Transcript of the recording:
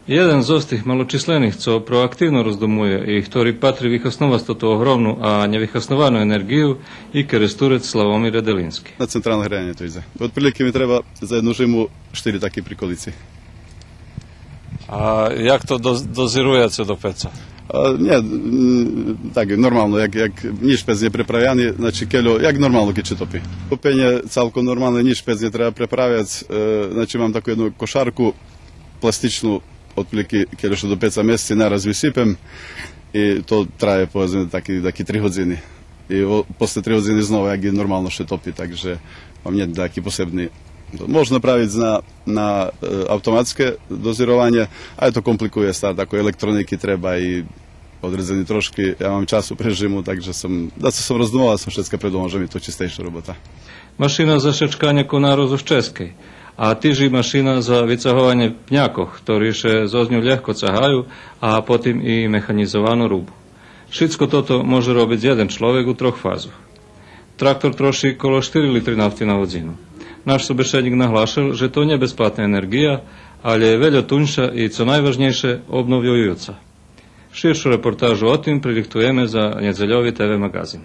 Jeden z tých maločislených, co proaktívno rozdumuje i ktorý patrí vychosnovať túto ohromnú a nevychosnovanú energiju i keresturec Slavomir Redelinski. Na centrálne hrijanje to ide. Otprilike mi treba za jednu žimu 4 také prikolici. A jak to dozirujete do peca? Nie, tak normálno, jak nič pec nie prepraviany, znači keľo, jak normálno keď topí. Topenie celkom normálne, nič pec nie treba prepravljať, znači mám takú jednu košarku plastičnú, otprilike keľo što do peca mjeseci naraz vysypem i to traje povedzme taký 3 hodiny. I posle 3 hodiny znova, jak je normálno što topi, takže mám nie taký posebný. Možno praviť na automatské dozirovanie, ale to komplikuje stát, ako elektroniky treba i odrezení trošky. Ja mám času pre žimu, takže som rozdumoval, som všetko predumol, že mi to čistejšia robota. Mašina za šečkanie konározu z Českej. A tyži mašina za vycahovanie pňakoch, ktorí še zo ňu ľahko cahajú a potom i mechanizovanú rúbu. Všetko toto môže robiť jeden človek u 3 fázoch. Traktor troší kolo 4 litry nafty na hodinu. Náš sobešeník nahlášal, že to nie je bezplatná energia, ale je veľa tunša i co najvažnejšie obnovujúca. Širšiu reportážu o tým prediktujeme za nedeľový TV magazín.